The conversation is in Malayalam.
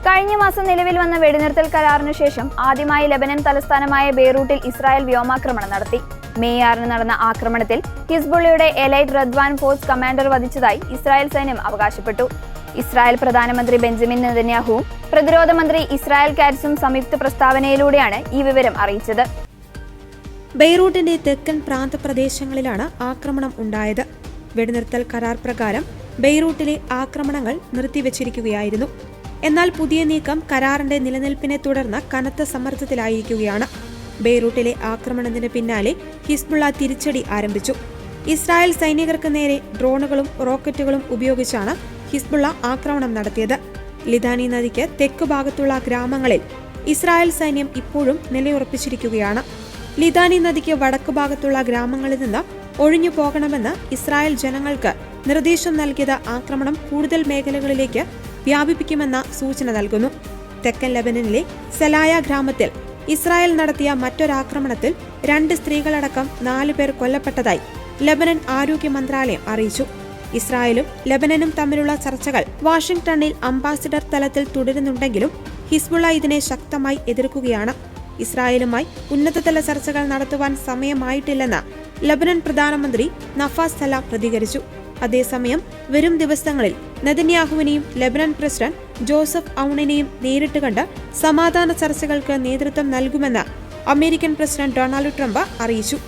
കഴിഞ്ഞ മാസം നിലവിൽ വന്ന വെടിനിർത്തൽ കരാറിനു ശേഷം ആദ്യമായി ലെബനൻ തലസ്ഥാനമായ ബെയ്റൂട്ടിൽ ഇസ്രായേൽ വ്യോമാക്രമണം നടത്തി. മെയ് 6 നടന്ന ആക്രമണത്തിൽ ഹിസ്ബുള്ളയുടെ എലൈറ്റ് റദ്വാൻ ഫോഴ്സ് കമാൻഡർ വധിച്ചതായി ഇസ്രായേൽ സൈന്യം അവകാശപ്പെട്ടു. ഇസ്രായേൽ പ്രധാനമന്ത്രി ബെഞ്ചമിൻ നെതന്യാഹുവും പ്രതിരോധ മന്ത്രി ഇസ്രായേൽ കാറ്റ്സും സംയുക്ത പ്രസ്താവനയിലൂടെയാണ് ഈ വിവരം അറിയിച്ചത്. ബെയ്റൂട്ടിന്റെ തെക്കൻ പ്രാന്തപ്രദേശങ്ങളിലാണ് ആക്രമണം ഉണ്ടായത്. വെടിനിർത്തൽ കരാർ പ്രകാരം ബെയ്റൂട്ടിലെ ആക്രമണങ്ങൾ നിർത്തിവച്ചിരിക്കുകയായിരുന്നു. എന്നാൽ പുതിയ നീക്കം കരാറിന്റെ നിലനിൽപ്പിനെ തുടർന്ന് കനത്ത സമ്മർദ്ദത്തിലായിരിക്കുകയാണ്. ബെയ്റൂട്ടിലെ ആക്രമണത്തിന് പിന്നാലെ ഹിസ്ബുള്ള തിരിച്ചടി ആരംഭിച്ചു. ഇസ്രായേൽ സൈനികർക്ക് നേരെ ഡ്രോണുകളും റോക്കറ്റുകളും ഉപയോഗിച്ചാണ് ഹിസ്ബുള്ള ആക്രമണം നടത്തിയത്. ലിതാനി നദിക്ക് തെക്കു ഭാഗത്തുള്ള ഗ്രാമങ്ങളിൽ ഇസ്രായേൽ സൈന്യം ഇപ്പോഴും നിലയുറപ്പിച്ചിരിക്കുകയാണ്. ലിതാനി നദിക്ക് വടക്കു ഭാഗത്തുള്ള ഗ്രാമങ്ങളിൽ നിന്ന് ഒഴിഞ്ഞു പോകണമെന്ന് ഇസ്രായേൽ ജനങ്ങൾക്ക് നിർദ്ദേശം നൽകിയത് ആക്രമണം കൂടുതൽ മേഖലകളിലേക്ക് വ്യാപിപ്പിക്കുമെന്ന സൂചന നൽകുന്നു. തെക്കൻ ലെബനനിലെ സെലായ ഗ്രാമത്തിൽ ഇസ്രായേൽ നടത്തിയ മറ്റൊരാക്രമണത്തിൽ 2 സ്ത്രീകളടക്കം 4 പേർ കൊല്ലപ്പെട്ടതായി ലെബനൻ ആരോഗ്യ മന്ത്രാലയം അറിയിച്ചു. ഇസ്രായേലും ലെബനനും തമ്മിലുള്ള ചർച്ചകൾ വാഷിംഗ്ടണിൽ അംബാസിഡർ തലത്തിൽ തുടരുന്നുണ്ടെങ്കിലും ഹിസ്ബുള്ള ഇതിനെ ശക്തമായി എതിർക്കുകയാണ്. ഇസ്രായേലുമായി ഉന്നതതല ചർച്ചകൾ നടത്തുവാൻ സമയമായിട്ടില്ലെന്ന് ലെബനൻ പ്രധാനമന്ത്രി നഫാസ് സല പ്രതികരിച്ചു. അതേസമയം വരും ദിവസങ്ങളിൽ നെതന്യാഹുവിനെയും ലെബനൻ പ്രസിഡന്റ് ജോസഫ് ഔണിനെയും നേരിട്ട് കണ്ട് സമാധാന ചർച്ചകൾക്ക് നേതൃത്വം നൽകുമെന്ന് അമേരിക്കൻ പ്രസിഡന്റ് ഡൊണാൾഡ് ട്രംപ് അറിയിച്ചു.